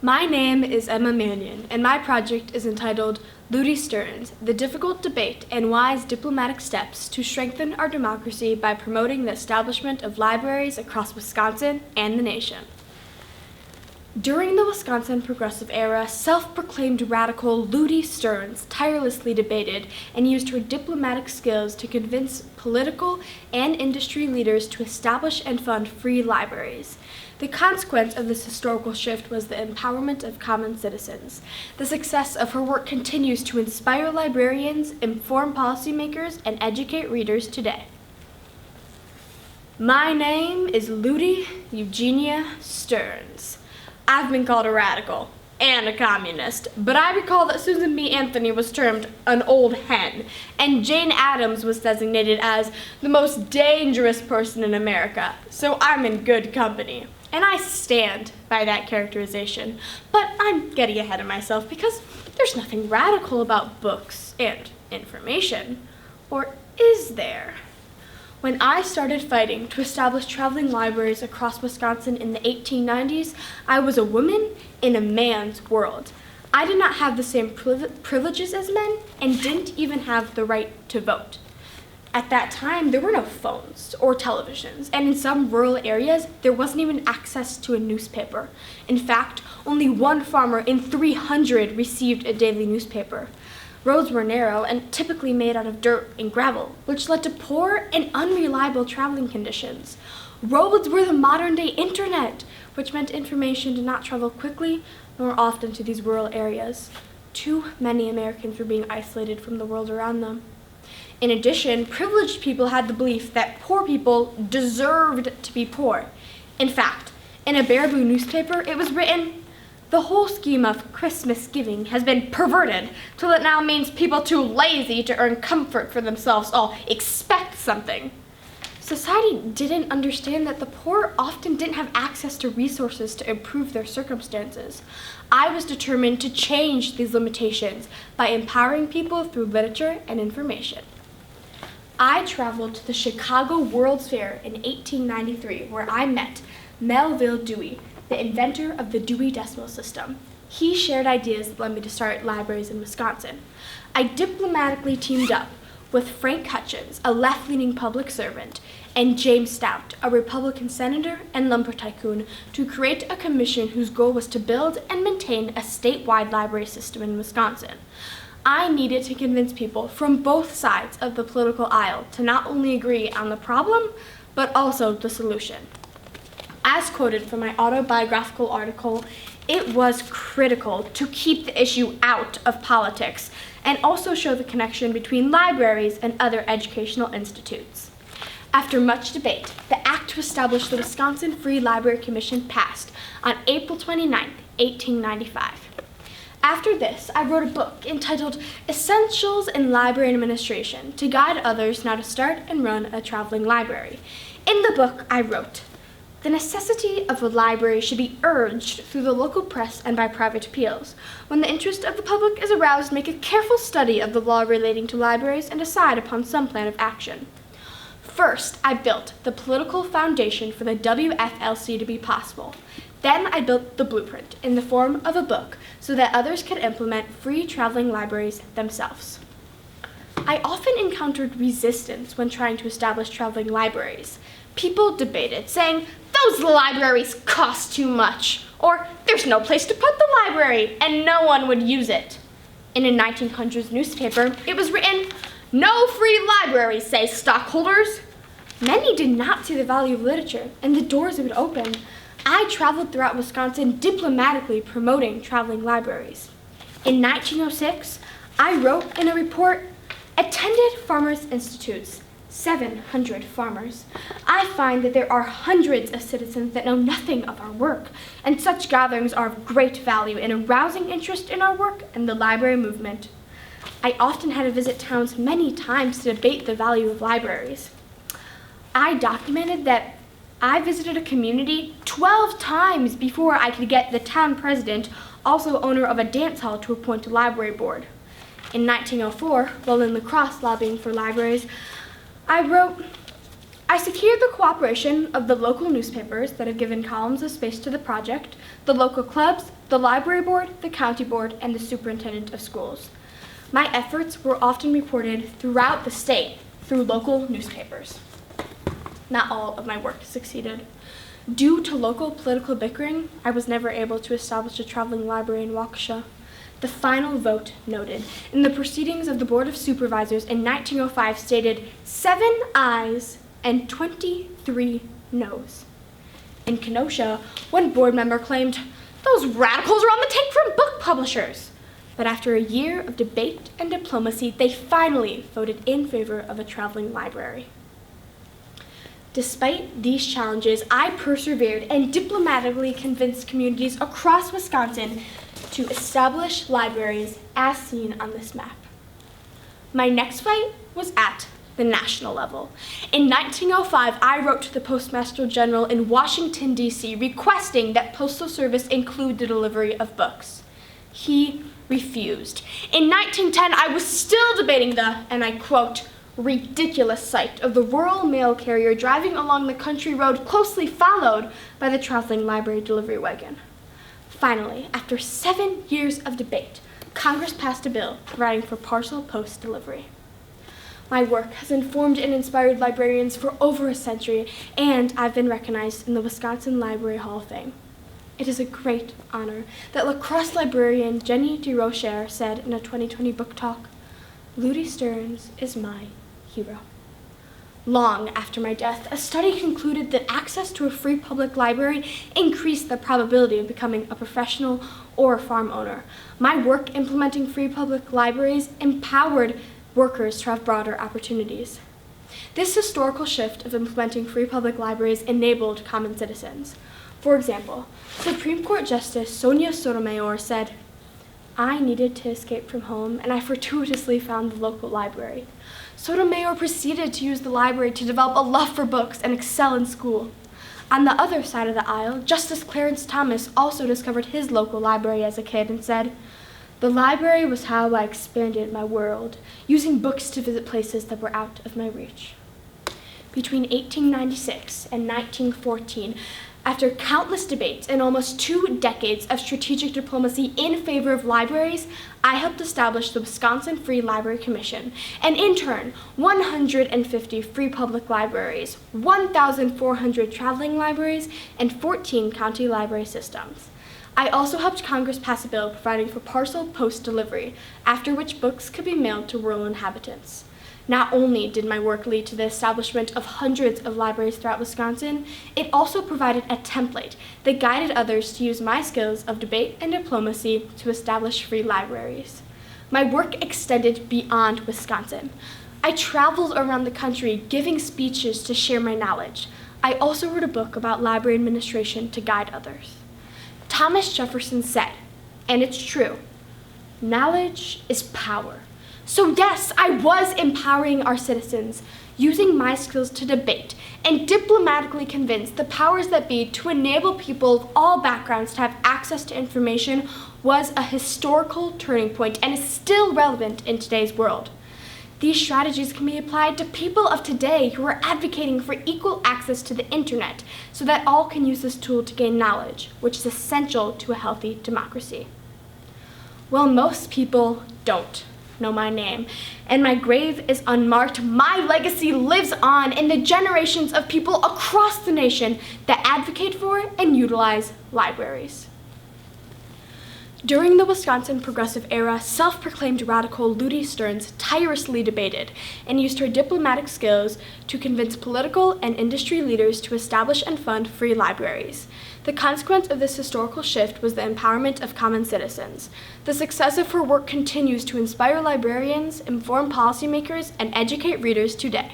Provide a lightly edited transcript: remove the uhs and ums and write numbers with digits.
My name is Emma Mannion, and my project is entitled Lutie Stearns, The Difficult Debate and Wise Diplomatic Steps to Strengthen Our Democracy by Promoting the Establishment of Libraries Across Wisconsin and the Nation. During the Wisconsin Progressive Era, self-proclaimed radical Lutie Stearns tirelessly debated and used her diplomatic skills to convince political and industry leaders to establish and fund free libraries. The consequence of this historical shift was the empowerment of common citizens. The success of her work continues to inspire librarians, inform policymakers, and educate readers today. My name is Lutie Eugenia Stearns. I've been called a radical and a communist, but I recall that Susan B. Anthony was termed an old hen, and Jane Addams was designated as the most dangerous person in America, so I'm in good company. And I stand by that characterization, but I'm getting ahead of myself because there's nothing radical about books and information. Or is there? When I started fighting to establish traveling libraries across Wisconsin in the 1890s, I was a woman in a man's world. I did not have the same privileges as men and didn't even have the right to vote. At that time, there were no phones or televisions, and in some rural areas, there wasn't even access to a newspaper. In fact, only one farmer in 300 received a daily newspaper. Roads were narrow and typically made out of dirt and gravel, which led to poor and unreliable traveling conditions. Roads were the modern-day internet, which meant information did not travel quickly nor often to these rural areas. Too many Americans were being isolated from the world around them. In addition, privileged people had the belief that poor people deserved to be poor. In fact, in a Baraboo newspaper, it was written, "The whole scheme of Christmas giving has been perverted till it now means people too lazy to earn comfort for themselves all expect something." Society didn't understand that the poor often didn't have access to resources to improve their circumstances. I was determined to change these limitations by empowering people through literature and information. I traveled to the Chicago World's Fair in 1893, where I met Melville Dewey, the inventor of the Dewey Decimal System. He shared ideas that led me to start libraries in Wisconsin. I diplomatically teamed up with Frank Hutchins, a left-leaning public servant, and James Stout, a Republican senator and lumber tycoon, to create a commission whose goal was to build and maintain a statewide library system in Wisconsin. I needed to convince people from both sides of the political aisle to not only agree on the problem, but also the solution. As quoted from my autobiographical article, it was critical to keep the issue out of politics and also show the connection between libraries and other educational institutes. After much debate, the act to establish the Wisconsin Free Library Commission passed on April 29, 1895. After this, I wrote a book entitled Essentials in Library Administration to guide others now to start and run a traveling library. In the book, I wrote, "The necessity of a library should be urged through the local press and by private appeals. When the interest of the public is aroused, make a careful study of the law relating to libraries and decide upon some plan of action." First, I built the political foundation for the WFLC to be possible. Then I built the blueprint in the form of a book so that others could implement free traveling libraries themselves. I often encountered resistance when trying to establish traveling libraries. People debated, saying, "Those libraries cost too much," or "There's no place to put the library, and no one would use it." In a 1900s newspaper, it was written, "No free libraries, say stockholders." Many did not see the value of literature and the doors it would open. I traveled throughout Wisconsin diplomatically promoting traveling libraries. In 1906, I wrote in a report, "Attended Farmers' Institutes, 700 farmers. I find that there are hundreds of citizens that know nothing of our work, and such gatherings are of great value in arousing interest in our work and the library movement." I often had to visit towns many times to debate the value of libraries. I documented that I visited a community 12 times before I could get the town president, also owner of a dance hall, to appoint a library board. In 1904, while in La Crosse lobbying for libraries, I I secured the cooperation of the local newspapers that have given columns of space to the project, the local clubs, the library board, the county board, and the superintendent of schools. My efforts were often reported throughout the state through local newspapers. Not all of my work succeeded. Due to local political bickering, I was never able to establish a traveling library in Waukesha. The final vote noted in the proceedings of the Board of Supervisors in 1905 stated 7 ayes and 23 noes. In Kenosha, one board member claimed, "Those radicals are on the take from book publishers." But after a year of debate and diplomacy, they finally voted in favor of a traveling library. Despite these challenges, I persevered and diplomatically convinced communities across Wisconsin to establish libraries as seen on this map. My next fight was at the national level. In 1905, I wrote to the Postmaster General in Washington, D.C., requesting that Postal Service include the delivery of books. He refused. In 1910, I was still debating the, and I quote, ridiculous sight of the rural mail carrier driving along the country road closely followed by the traveling library delivery wagon. Finally, after 7 years of debate, Congress passed a bill providing for parcel post delivery. My work has informed and inspired librarians for over a century, and I've been recognized in the Wisconsin Library Hall of Fame. It is a great honor that La Crosse librarian Jenny DeRocher said in a 2020 book talk, "Lutie Stearns is my hero." Long after my death, a study concluded that access to a free public library increased the probability of becoming a professional or a farm owner. My work implementing free public libraries empowered workers to have broader opportunities. This historical shift of implementing free public libraries enabled common citizens. For example, Supreme Court Justice Sonia Sotomayor said, "I needed to escape from home, and I fortuitously found the local library." Sotomayor proceeded to use the library to develop a love for books and excel in school. On the other side of the aisle, Justice Clarence Thomas also discovered his local library as a kid and said, "The library was how I expanded my world, using books to visit places that were out of my reach." Between 1896 and 1914, after countless debates and almost 2 decades of strategic diplomacy in favor of libraries, I helped establish the Wisconsin Free Library Commission, and in turn, 150 free public libraries, 1,400 traveling libraries, and 14 county library systems. I also helped Congress pass a bill providing for parcel post delivery, after which books could be mailed to rural inhabitants. Not only did my work lead to the establishment of hundreds of libraries throughout Wisconsin, it also provided a template that guided others to use my skills of debate and diplomacy to establish free libraries. My work extended beyond Wisconsin. I traveled around the country giving speeches to share my knowledge. I also wrote a book about library administration to guide others. Thomas Jefferson said, and it's true, "Knowledge is power." So yes, I was empowering our citizens, using my skills to debate and diplomatically convince the powers that be to enable people of all backgrounds to have access to information was a historical turning point and is still relevant in today's world. These strategies can be applied to people of today who are advocating for equal access to the internet so that all can use this tool to gain knowledge, which is essential to a healthy democracy. Well, most people don't know my name, and my grave is unmarked. My legacy lives on in the generations of people across the nation that advocate for and utilize libraries. During the Wisconsin Progressive Era, self-proclaimed radical Lutie Stearns tirelessly debated and used her diplomatic skills to convince political and industry leaders to establish and fund free libraries. The consequence of this historical shift was the empowerment of common citizens. The success of her work continues to inspire librarians, inform policymakers, and educate readers today.